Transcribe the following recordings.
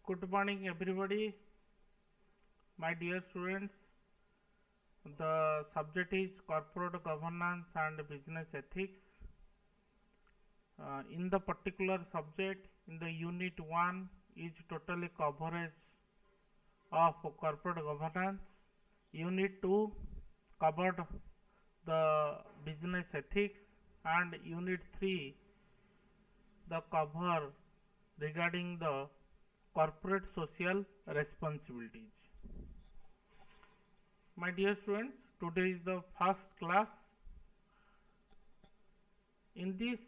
Good morning, everybody. My dear students, the subject is corporate governance and business ethics. In the particular subject, in the unit 1 is totally coverage of corporate governance. Unit 2 covered the business ethics, and unit 3 the cover regarding the corporate social responsibilities. My dear students, today is the first class. In this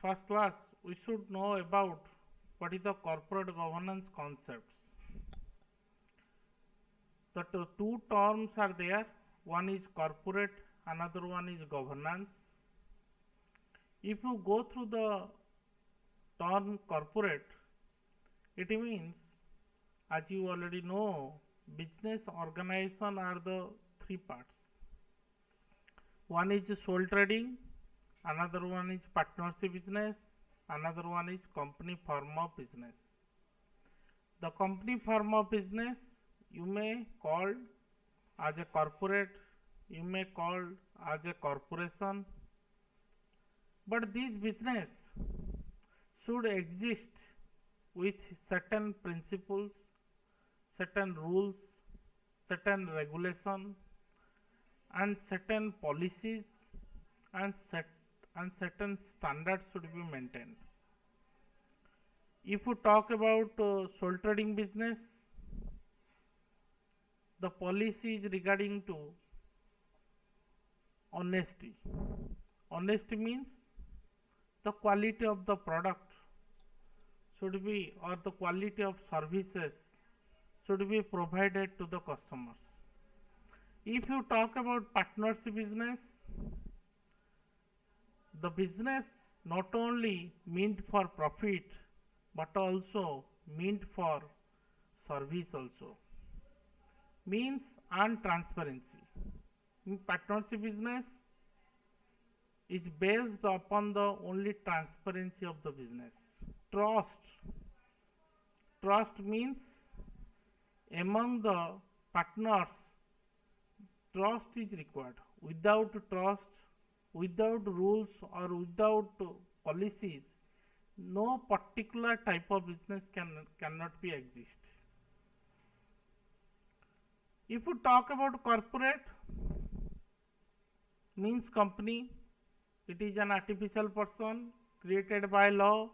first class, we should know about what is the corporate governance concepts. The two terms are there. One is corporate, another one is governance. If you go through the term corporate, it means, as you already know, business organization are the three parts. One is sole trading, another one is partnership business, another one is company form of business. The company form of business you may call as a corporate, you may call as a corporation, but this business should exist with certain principles, certain rules, certain regulation, and certain policies, and certain standards should be maintained. If you talk about sole trading business, the policy is regarding to honesty. Honesty means the quality of the product should be, or the quality of services should be provided to the customers. If you talk about partnership business, the business not only meant for profit but also meant for service also, means and transparency. In partnership business is based upon the only transparency of the business. Trust means among the partners, trust is required. Without trust, without rules or without policies, no particular type of business cannot be exist. If you talk about corporate, means company, it is an artificial person created by law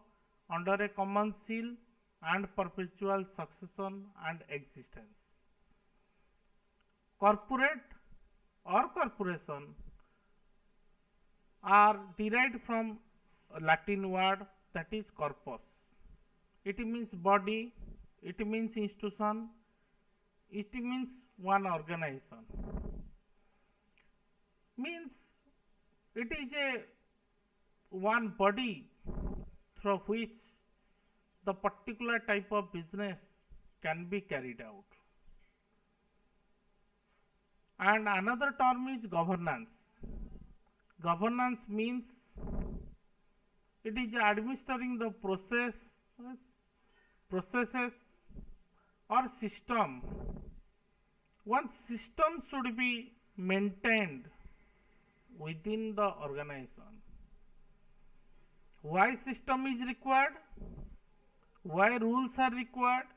under a common seal and perpetual succession and existence. Corporate or corporation are derived from a Latin word, that is corpus. It means body, it means institution, it means one organization. Means it is a one body through which the particular type of business can be carried out. And another term is governance. Governance means it is administering the processes or system. One system should be maintained within the organization. Why system is required? Why rules are required?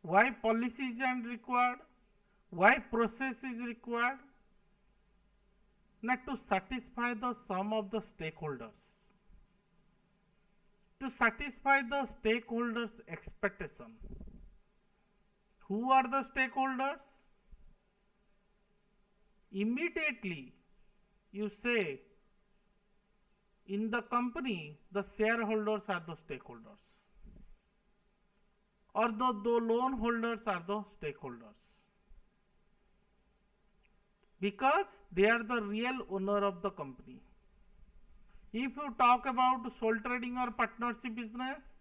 Why policies are required? Why process is required? Not to satisfy the sum of the stakeholders, to satisfy the stakeholders' expectation. Who are the stakeholders? Immediately you say in the company the shareholders are the stakeholders, or the loan holders are the stakeholders, because they are the real owner of the company. If you talk about sole trading or partnership business,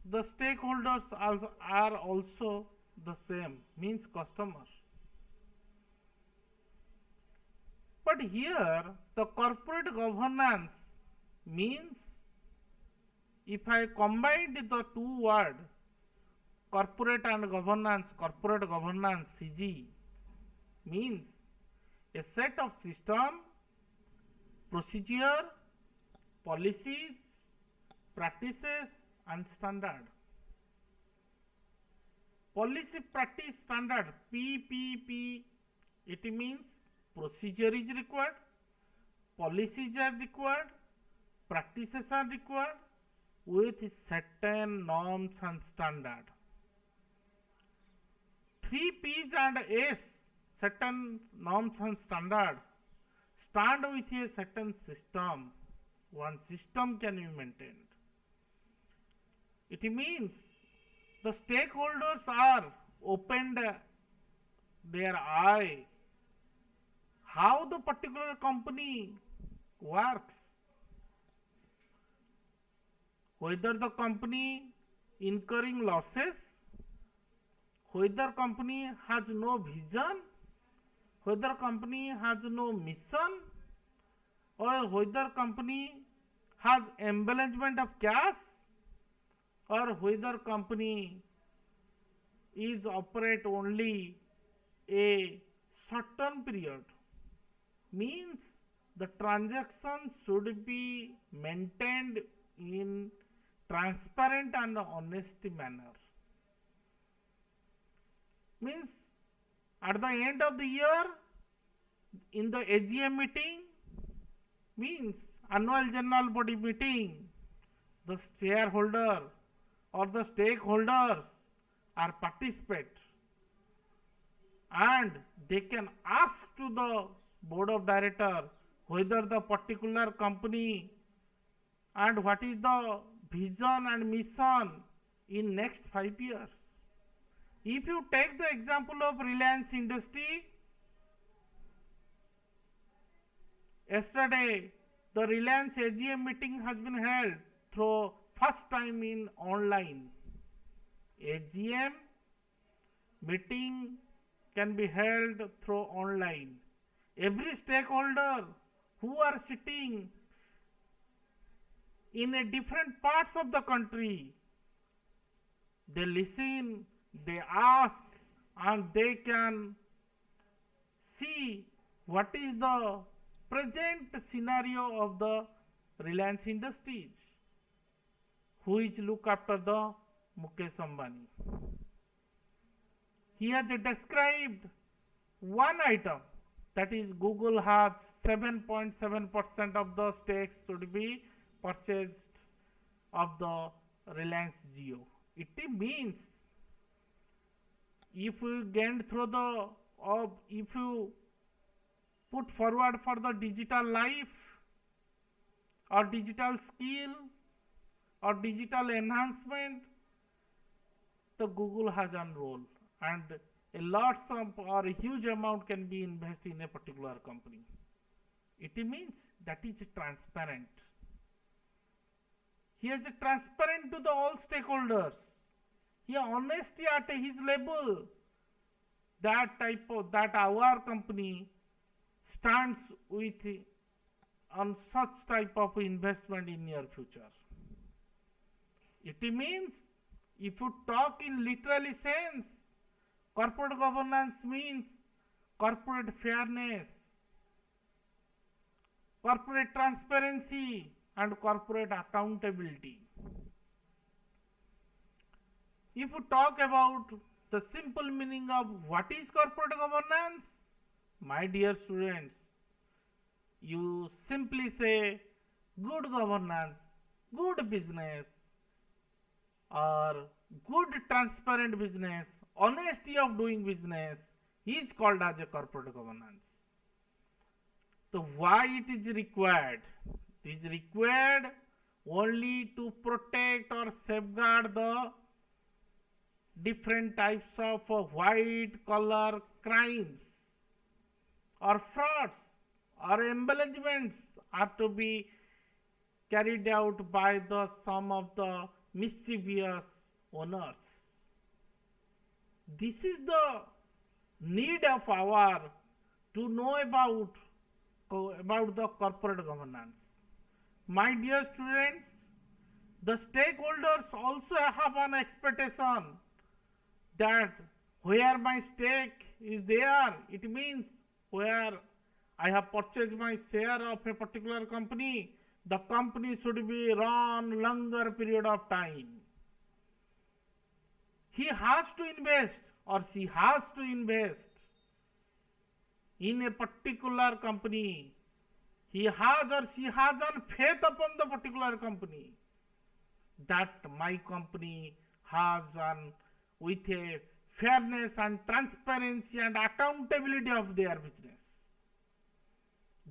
the stakeholders are also the same, means customers. But here the corporate governance means if I combined the two words corporate and governance, corporate governance CG means a set of system, procedure, policies, practices and standard. Policy practice standard PPP, it means procedure is required, policies are required, practices are required with certain norms and standard. 3 P's and S, certain norms and standard, stand with a certain system. One system can be maintained. It means the stakeholders are opened their eye how the particular company works, whether the company incurring losses, whether company has no vision, whether company has no mission, or whether company has embellishment of cash, or whether company is operate only a certain period. Means the transaction should be maintained in transparent and honest manner. Means at the end of the year in the AGM meeting, means annual general body meeting, the shareholder or the stakeholders are participate and they can ask to the board of director whether the particular company and what is the vision and mission in next 5 years. If you take the example of Reliance Industry, yesterday the Reliance AGM meeting has been held through first time in online. AGM meeting can be held through online. Every stakeholder who are sitting in a different parts of the country, they listen, they ask, and they can see what is the present scenario of the Reliance Industries, who is look after the Mukesh Ambani. He has described one item, that is Google has 7.7% of the stakes should be purchased of the Reliance Jio. It means if you gain through the if you put forward for the digital life or digital skill or digital enhancement, the Google has a role and a lots of or a huge amount can be invested in a particular company. It means that is transparent. He is transparent to the all stakeholders. He honesty at his level. That type of that our company stands with on such type of investment in near future. It means if you talk in literally sense, corporate governance means corporate fairness, corporate transparency and corporate accountability. If you talk about the simple meaning of what is corporate governance, my dear students, you simply say good governance, good business or good transparent business, honesty of doing business is called as a corporate governance. So why it is required? It is required only to protect or safeguard the different types of white collar crimes or frauds or embellishments are to be carried out by the some of the mischievous owners. This is the need of our to know about the corporate governance. My dear students, The stakeholders also have an expectation that where my stake is there, it means where I have purchased my share of a particular company, the company should be run longer period of time. He has to invest or she has to invest in a particular company. He has or she has an faith upon the particular company that my company has an with a fairness and transparency and accountability of their business.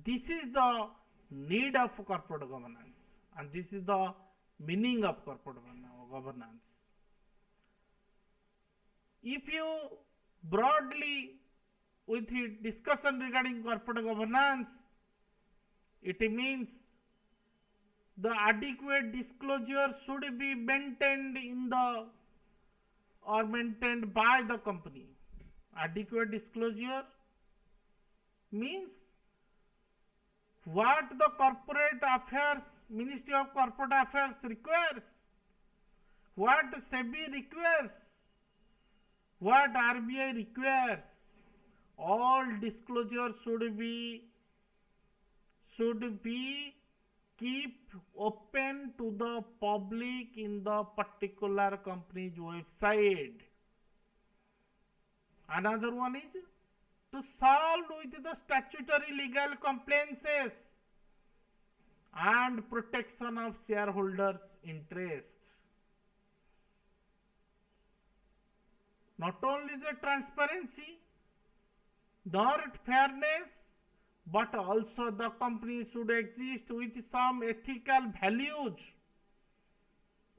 This is the need of corporate governance, and this is the meaning of corporate governance. If you broadly with the discussion regarding corporate governance, it means the adequate disclosure should be maintained in the or maintained by the company. Adequate disclosure means what the corporate affairs, Ministry of Corporate Affairs requires, what SEBI requires, what RBI requires. All disclosure should be keep open to the public in the particular company's website. Another one is to solve with the statutory legal compliances and protection of shareholders' interest. Not only the transparency, nor fairness, but also the company should exist with some ethical values,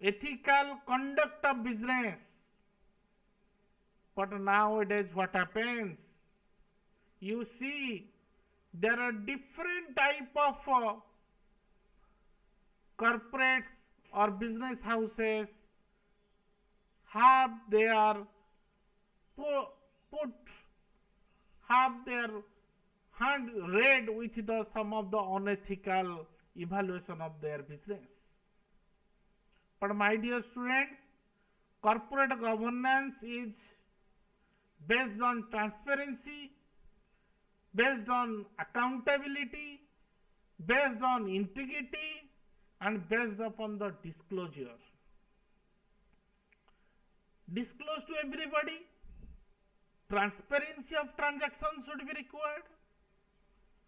ethical conduct of business. But nowadays what happens? You see, there are different type of corporates or business houses have their have their hand read with the some of the unethical evaluation of their business. But my dear students, corporate governance is based on transparency, based on accountability, based on integrity, and based upon the disclosure. Disclose to everybody. Transparency of transactions should be required.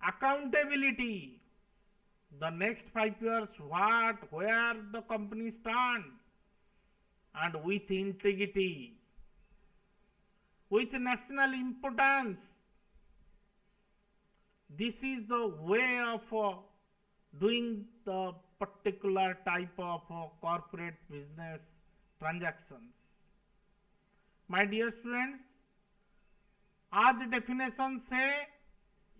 Accountability. The next 5 years, where the company stand, and with integrity, with national importance. This is the way of doing the particular type of corporate business transactions. My dear students, as the definition say,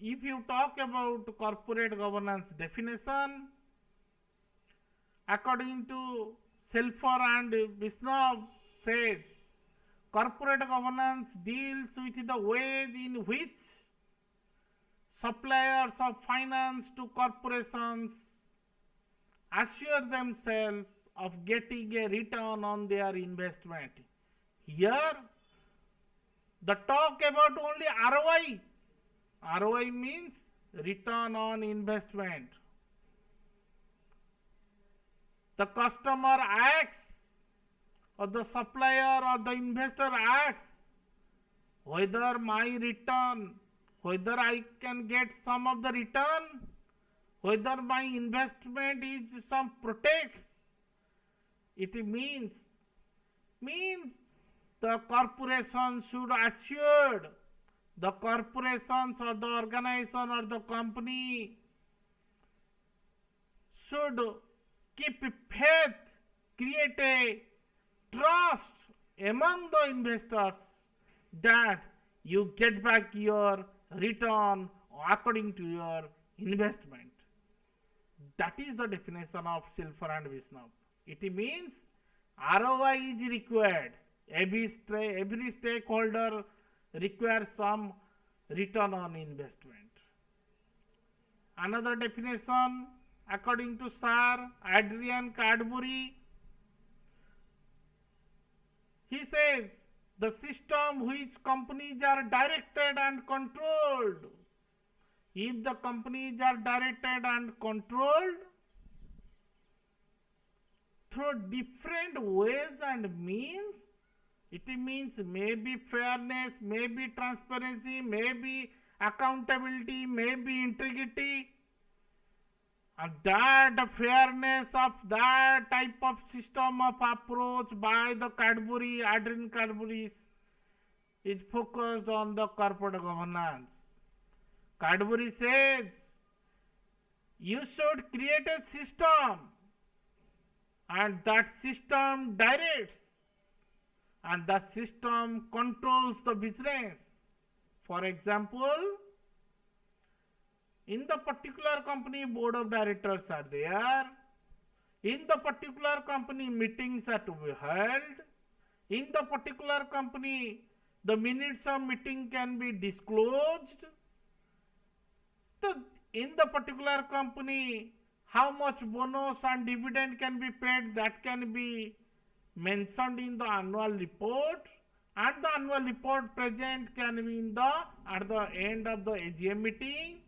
if you talk about corporate governance definition, according to Selfer and Bisnow says, corporate governance deals with the ways in which suppliers of finance to corporations assure themselves of getting a return on their investment. Here, the talk about only ROI. ROI means return on investment. The customer asks, or the supplier or the investor asks, whether my return, whether I can get some of the return, whether my investment is some protects. It means the corporation should assure, the corporations or the organization or the company should keep faith, create a trust among the investors that you get back your return according to your investment. That is the definition of Selfer and Bisnow. It means ROI is required. Every stakeholder requires some return on investment. Another definition, according to Sir Adrian Cadbury, He says the system which companies are directed and controlled. If the companies are directed and controlled through different ways and means, it means maybe fairness, maybe transparency, maybe accountability, maybe integrity, and that fairness of that type of system of approach by the Cadbury, Adrian Cadbury is focused on the corporate governance. Cadbury says you should create a system and that system directs and that system controls the business. For example, in the particular company, board of directors are there. In the particular company, meetings are to be held. In the particular company, the minutes of meeting can be disclosed. So, in the particular company, how much bonus and dividend can be paid, that can be mentioned in the annual report, and the annual report present can be in the at the end of the AGM meeting.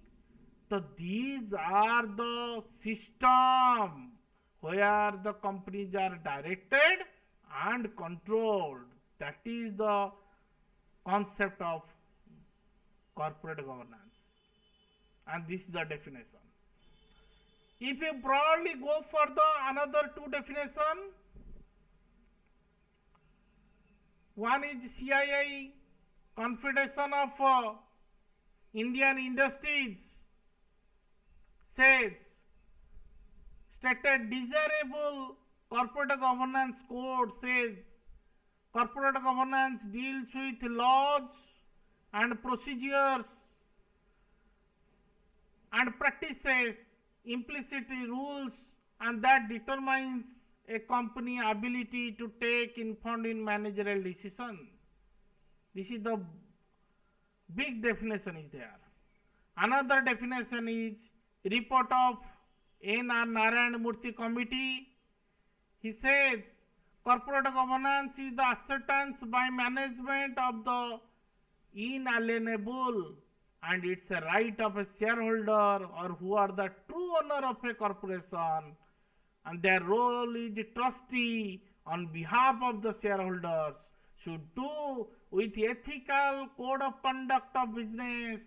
So these are the system where the companies are directed and controlled. That is the concept of corporate governance, and this is the definition. If you broadly go for the another two definition, one is CII, Confederation of Indian Industries, says stated desirable corporate governance code says corporate governance deals with laws and procedures and practices, implicit rules, and that determines a company ability to take informed managerial decision. This is the big definition is there. Another definition is report of N.R. Narayan Murthy committee. He says corporate governance is the ascertainance by management of the inalienable and it's a right of a shareholder or who are the true owner of a corporation, and their role is trustee on behalf of the shareholders, should do with ethical code of conduct of business.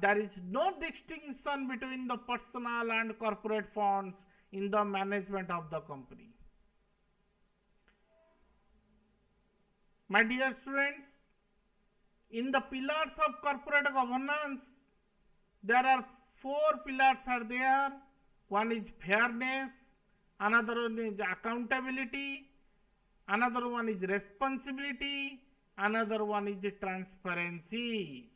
There is no distinction between the personal and corporate funds in the management of the company. My dear students, in the pillars of corporate governance, there are four pillars are there. One is fairness, another one is accountability, another one is responsibility, another one is transparency.